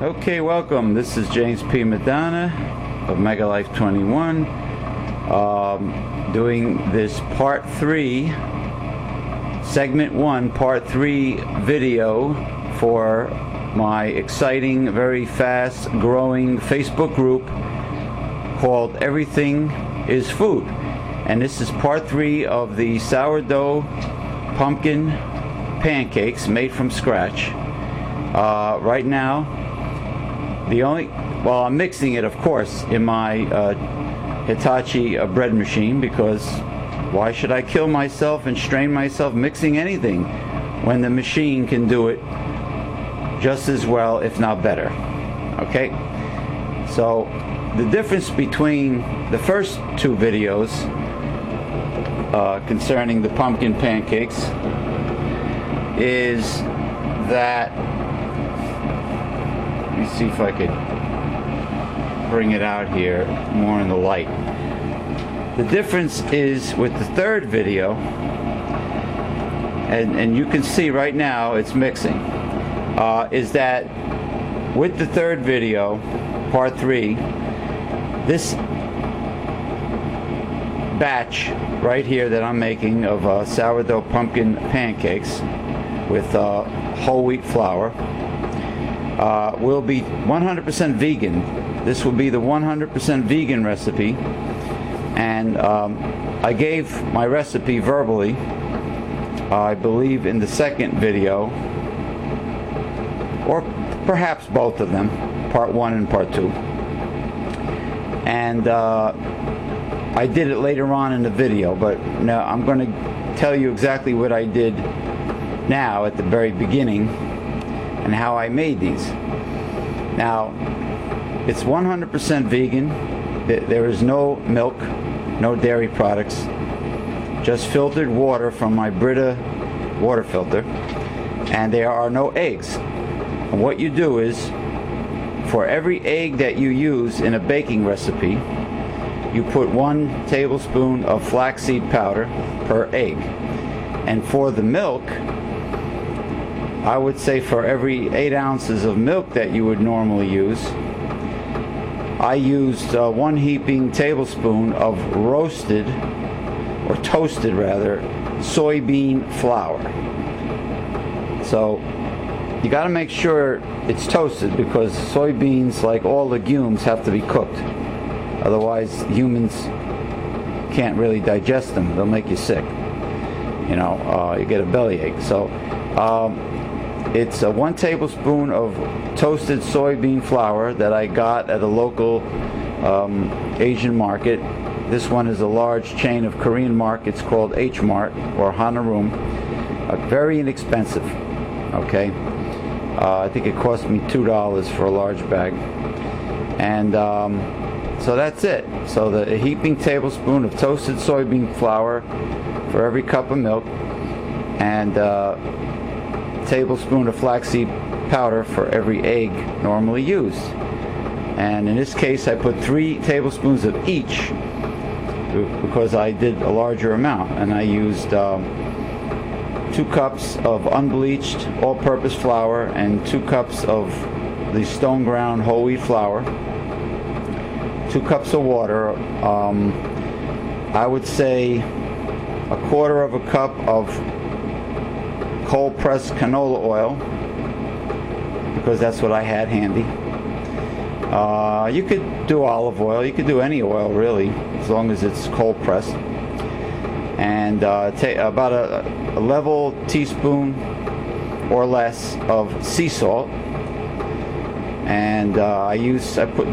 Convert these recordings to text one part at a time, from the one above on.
Okay, welcome. This is James P. Madonna of Mega Life 21, doing this part 3, segment 1, part 3 video for my exciting, very fast growing Facebook group called Everything is Food. And this is part 3 of the sourdough pumpkin pancakes made from scratch. Right now, I'm mixing it, of course, in my Hitachi bread machine, because why should I kill myself and strain myself mixing anything when the machine can do it just as well, if not better? Okay, so the difference between the first two videos concerning the pumpkin pancakes is that, let me see if I could bring it out here more in the light. The difference is with the third video, and you can see right now it's mixing, is that with the third video, part 3, this batch right here that I'm making of sourdough pumpkin pancakes with whole wheat flour will be 100% vegan. This will be the 100% vegan recipe, and I gave my recipe verbally, I believe, in the second video, or perhaps both of them, part 1 and part 2. And I did it later on in the video, but now I'm going to tell you exactly what I did now at the very beginning and how I made these. Now, it's 100% vegan. There is no milk, no dairy products, just filtered water from my Brita water filter, and there are no eggs. And what you do is, for every egg that you use in a baking recipe, you put 1 tablespoon of flaxseed powder per egg. And for the milk, I would say for every 8 ounces of milk that you would normally use, I used 1 heaping tablespoon of roasted, or toasted rather, soybean flour. So you got to make sure it's toasted, because soybeans, like all legumes, have to be cooked. Otherwise, humans can't really digest them. They'll make you sick. You know, you get a bellyache. So it's 1 tablespoon of toasted soybean flour that I got at a local Asian market. This one is a large chain of Korean markets called H Mart or Hanarum. Very inexpensive. Okay, I think it cost me $2 for a large bag. And so that's it. So a heaping tablespoon of toasted soybean flour for every cup of milk, and tablespoon of flaxseed powder for every egg normally used. And in this case, I put 3 tablespoons of each, because I did a larger amount, and I used 2 cups of unbleached all-purpose flour and 2 cups of the stone ground whole wheat flour, 2 cups of water, I would say 1/4 cup of cold pressed canola oil, because that's what I had handy. You could do olive oil, you could do any oil really, as long as it's cold pressed. And about a level teaspoon or less of sea salt. And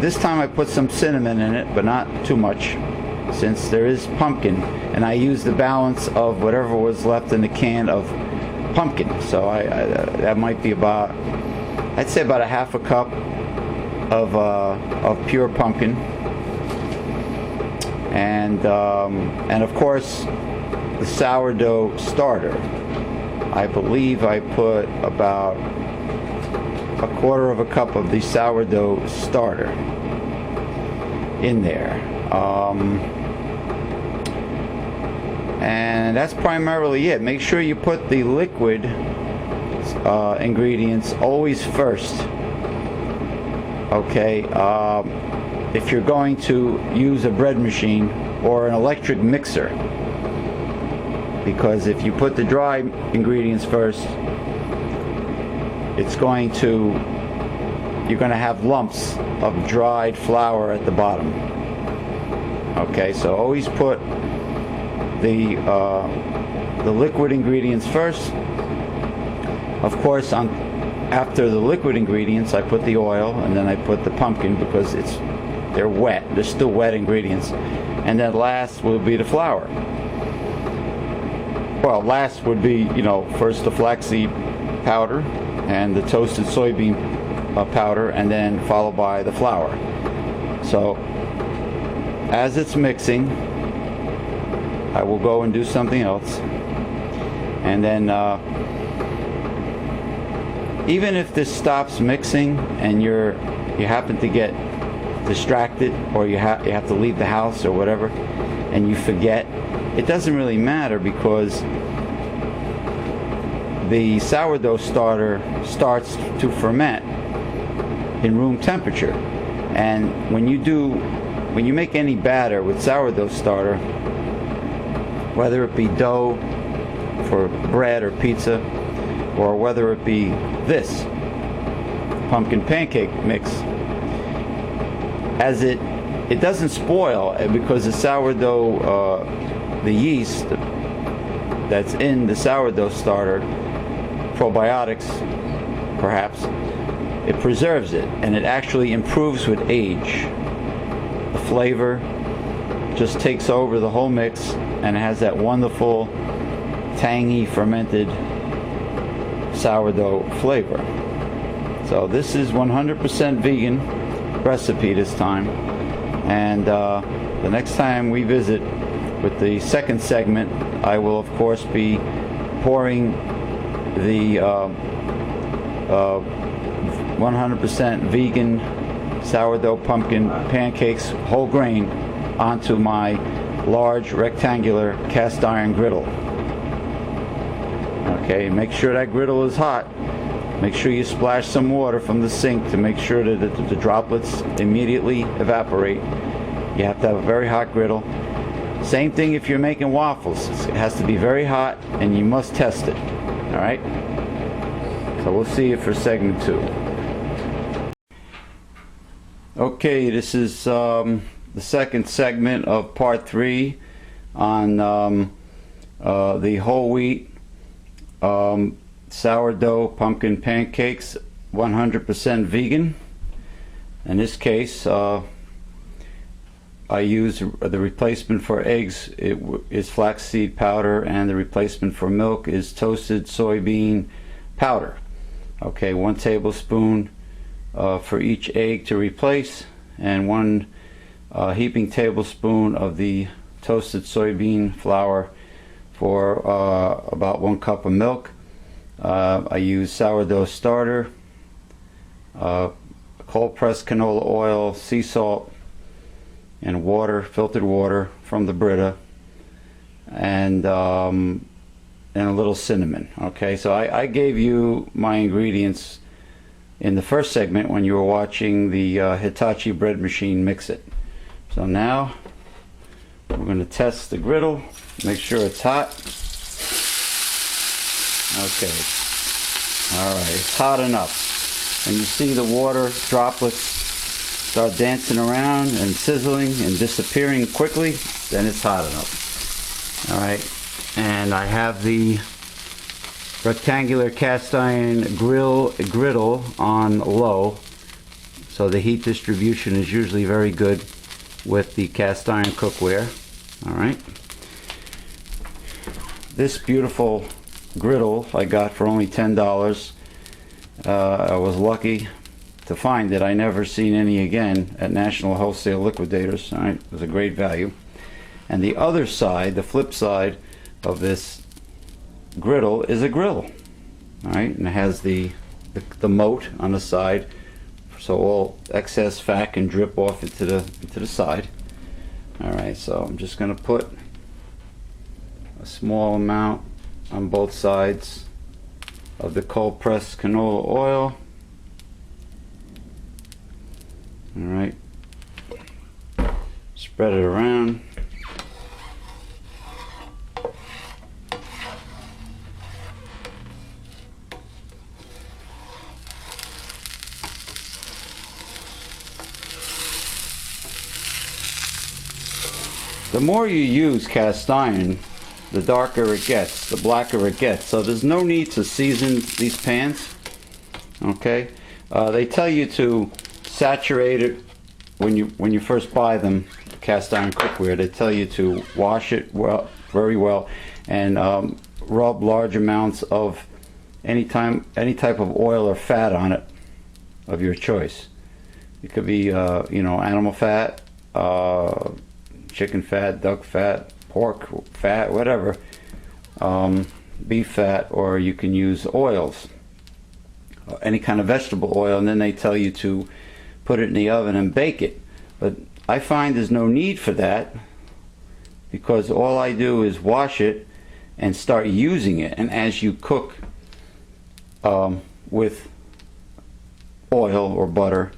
this time I put some cinnamon in it, but not too much, since there is pumpkin, and I used the balance of whatever was left in the can of pumpkin. So that might be about, I'd say about 1/2 cup of pure pumpkin, and of course the sourdough starter. I believe I put about 1/4 cup of the sourdough starter in there, and that's primarily it. Make sure you put the liquid ingredients always first, Okay, if you're going to use a bread machine or an electric mixer, because if you put the dry ingredients first, you're going to have lumps of dried flour at the bottom. Okay, so always put the liquid ingredients first. Of course, after the liquid ingredients, I put the oil, and then I put the pumpkin because they're wet. They're still wet ingredients. And then last will be the flour. Well, last would be, first the flaxseed powder and the toasted soybean powder, and then followed by the flour. So as it's mixing, I will go and do something else. And then even if this stops mixing and you happen to get distracted, or you have to leave the house or whatever, and you forget, it doesn't really matter, because the sourdough starter starts to ferment in room temperature. And when you make any batter with sourdough starter, whether it be dough for bread or pizza, or whether it be this pumpkin pancake mix, as it doesn't spoil, because the sourdough, the yeast that's in the sourdough starter, probiotics perhaps, it preserves it, and it actually improves with age. The flavor just takes over the whole mix, and it has that wonderful tangy fermented sourdough flavor. So this is 100% vegan recipe this time, and the next time we visit with the second segment, I will of course be pouring the 100% vegan sourdough pumpkin pancakes whole grain onto my large rectangular cast iron griddle. Okay, make sure that griddle is hot. Make sure you splash some water from the sink to make sure that the droplets immediately evaporate. You have to have a very hot griddle. Same thing if you're making waffles. It has to be very hot, and you must test it. Alright? So we'll see you for segment 2. Okay, this is the second segment of part 3 on the whole wheat sourdough pumpkin pancakes, 100% vegan. In this case, I use the replacement for eggs is flaxseed powder, and the replacement for milk is toasted soybean powder. Okay, 1 tablespoon for each egg to replace, and 1 heaping tablespoon of the toasted soybean flour for about 1 cup of milk. I use sourdough starter, cold pressed canola oil, sea salt, and water, filtered water from the Brita, and a little cinnamon. Okay, so I gave you my ingredients in the first segment when you were watching the Hitachi bread machine mix it. So now we're going to test the griddle, make sure it's hot. Okay, alright, it's hot enough. And you see the water droplets start dancing around and sizzling and disappearing quickly, then it's hot enough. Alright, and I have the rectangular cast iron griddle on low, so the heat distribution is usually very good with the cast iron cookware. Alright, this beautiful griddle I got for only $10. I was lucky to find it. I never seen any again at National Wholesale Liquidators. All right, it was a great value. And the other side, the flip side of this griddle, is a grill. All right, and it has the moat on the side, so all excess fat can drip off into the side. All right, so I'm just going to put a small amount on both sides of the cold pressed canola oil. Alright, spread it around. The more you use cast iron, the darker it gets, the blacker it gets. So there's no need to season these pans. Okay, they tell you to saturate it when you first buy them, cast iron cookware. They tell you to wash it well, very well, and rub large amounts of any type of oil or fat on it of your choice. It could be you know, animal fat, chicken fat, duck fat, pork fat, whatever, beef fat, or you can use oils, any kind of vegetable oil, and then they tell you to put it in the oven and bake it. But I find there's no need for that, because all I do is wash it and start using it. And as you cook with oil or butter,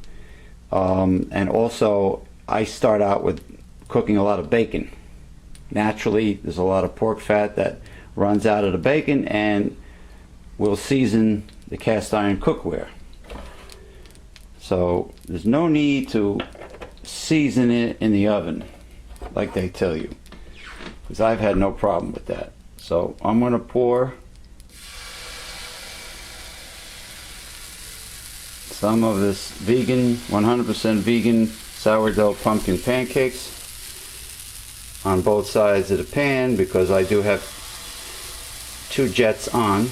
and also I start out with cooking a lot of bacon. Naturally, there's a lot of pork fat that runs out of the bacon, and will season the cast iron cookware. So there's no need to season it in the oven like they tell you, because I've had no problem with that. So I'm going to pour some of this vegan, 100% vegan sourdough pumpkin pancakes on both sides of the pan, because I do have 2 jets on.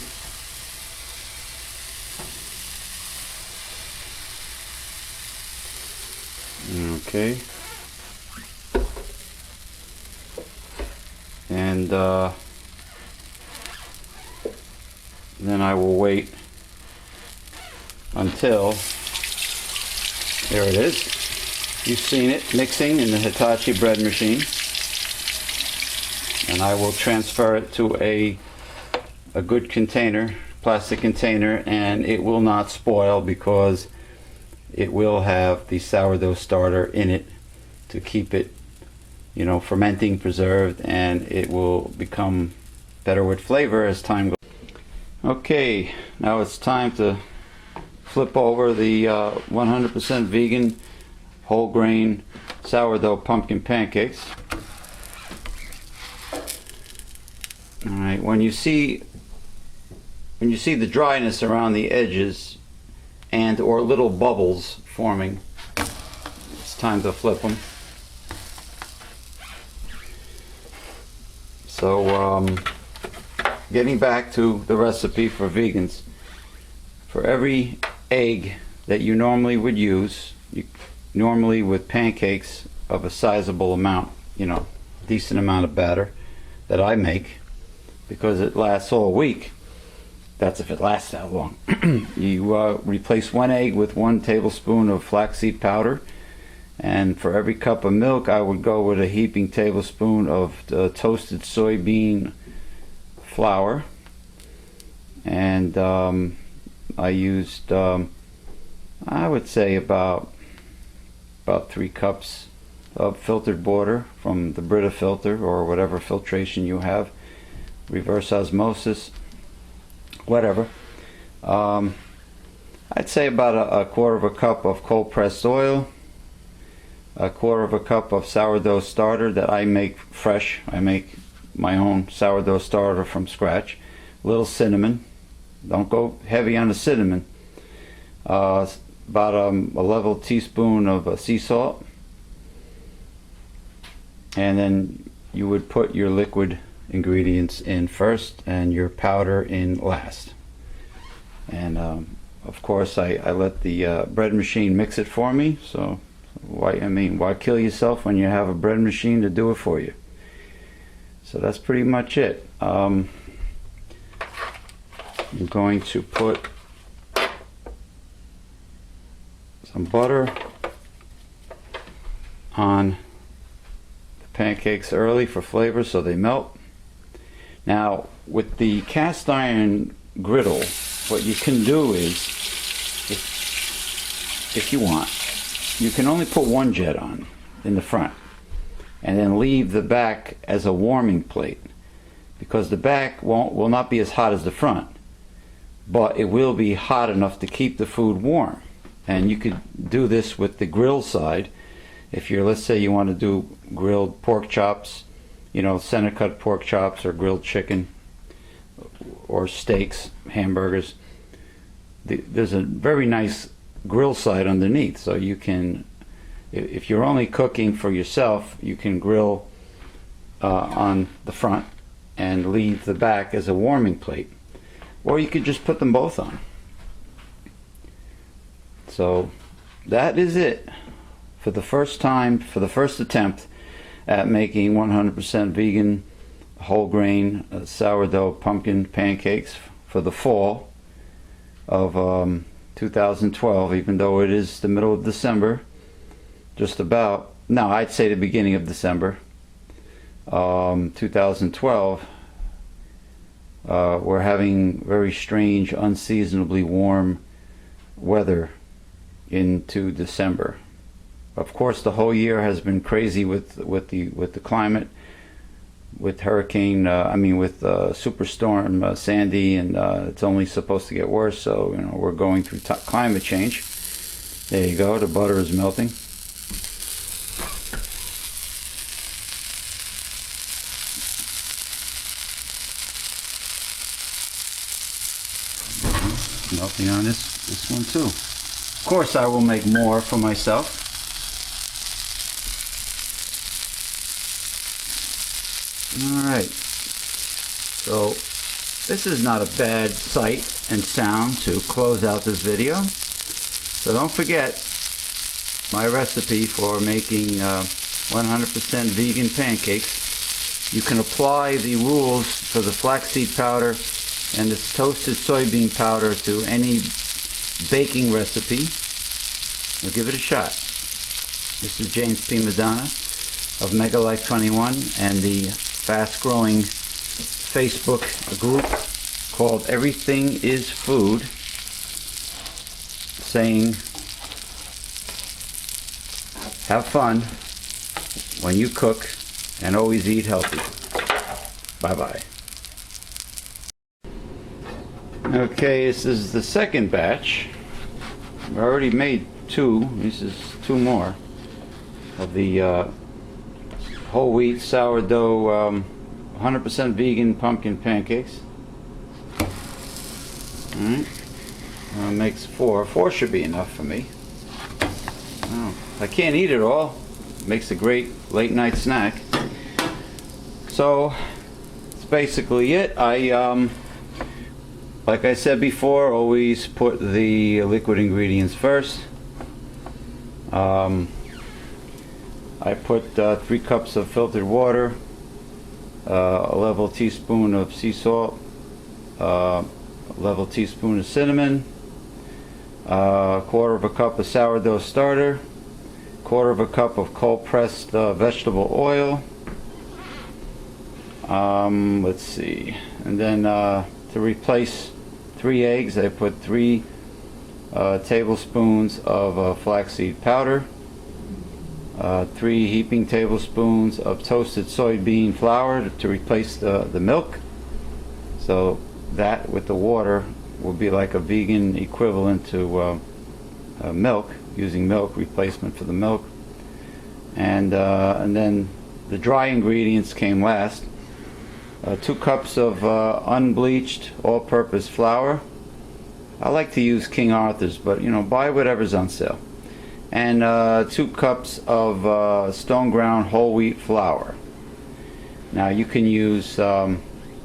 Okay. And then I will wait until, there it is. You've seen it mixing in the Hitachi bread machine. And I will transfer it to a good container, plastic container, and it will not spoil, because it will have the sourdough starter in it to keep it, you know, fermenting, preserved, and it will become better with flavor as time goes. Okay, now it's time to flip over the 100% vegan whole grain sourdough pumpkin pancakes. Alright, when you see the dryness around the edges and or little bubbles forming, it's time to flip them. So getting back to the recipe for vegans, for every egg that you normally would use, normally with pancakes of a sizable amount, you know, decent amount of batter that I make, because it lasts all week. That's if it lasts that long. You replace 1 egg with 1 tablespoon of flaxseed powder, and for every cup of milk I would go with a heaping tablespoon of toasted soybean flour. And I used I would say about 3 cups of filtered water from the Brita filter, or whatever filtration you have, reverse osmosis, whatever. I'd say about a quarter of a cup of cold pressed oil, a quarter of a cup of sourdough starter that I make fresh. I make my own sourdough starter from scratch. A little cinnamon. Don't go heavy on the cinnamon. About a level teaspoon of sea salt. And then you would put your liquid ingredients in first and your powder in last. And of course I let the bread machine mix it for me. So why kill yourself when you have a bread machine to do it for you? So that's pretty much it. I'm going to put some butter on the pancakes early for flavor so they melt. Now with the cast iron griddle, what you can do is, if you want, you can only put one jet on in the front, and then leave the back as a warming plate, because the back will not be as hot as the front, but it will be hot enough to keep the food warm. And you could do this with the grill side. If you're, let's say you want to do grilled pork chops, you know, center cut pork chops, or grilled chicken, or steaks, hamburgers, there's a very nice grill side underneath, so you can, if you're only cooking for yourself, you can grill on the front and leave the back as a warming plate, or you could just put them both on. So that is it for the first time, for the first attempt at making 100% vegan whole grain sourdough pumpkin pancakes for the fall of 2012, even though it is the middle of December, just about. No, I'd say the beginning of December 2012. We're having very strange, unseasonably warm weather into December. Of course, the whole year has been crazy with the climate, with Superstorm Sandy, and it's only supposed to get worse. So, you know, we're going through climate change. There you go. The butter is melting. Melting on this one too. Of course, I will make more for myself. Alright, so this is not a bad sight and sound to close out this video. So don't forget my recipe for making 100% vegan pancakes. You can apply the rules for the flaxseed powder and this toasted soybean powder to any baking recipe. We'll give it a shot. This is James P. Madonna of Mega Life 21 and the fast-growing Facebook group called Everything is Food, saying have fun when you cook and always eat healthy. Bye-bye. Okay, this is the second batch. I already made two. This is two more of the whole wheat sourdough 100% vegan pumpkin pancakes. Alright, makes four. Four should be enough for me. Oh, I can't eat it all. Makes a great late night snack. So that's basically it. I like I said before, always put the liquid ingredients first. I put 3 cups of filtered water, a level teaspoon of sea salt, a level teaspoon of cinnamon, a quarter of a cup of sourdough starter, quarter of a cup of cold pressed vegetable oil. Let's see, and then to replace 3 eggs, I put 3 tablespoons of flaxseed powder, 3 heaping tablespoons of toasted soybean flour to replace the milk. So that with the water will be like a vegan equivalent to milk, using milk replacement for the milk. And then the dry ingredients came last. 2 cups of unbleached all-purpose flour. I like to use King Arthur's, but you know, buy whatever's on sale. And 2 cups of stone ground whole wheat flour. Now you can use the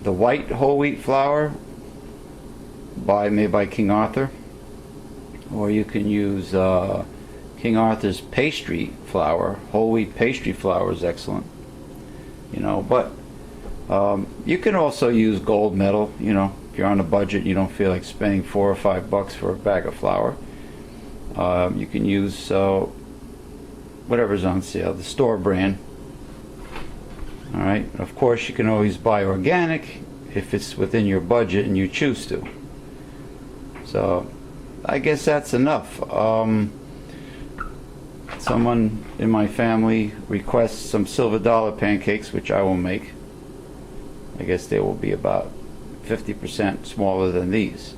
white whole wheat flour made by King Arthur, or you can use King Arthur's pastry flour. Whole wheat pastry flour is excellent, you know. But you can also use gold medal, you know, if you're on a budget, you don't feel like spending $4 or $5 for a bag of flour. You can use whatever's on sale, the store brand. Alright, of course you can always buy organic if it's within your budget and you choose to. So I guess that's enough. someone in my family requests some silver dollar pancakes, which I will make. I guess they will be about 50% smaller than these.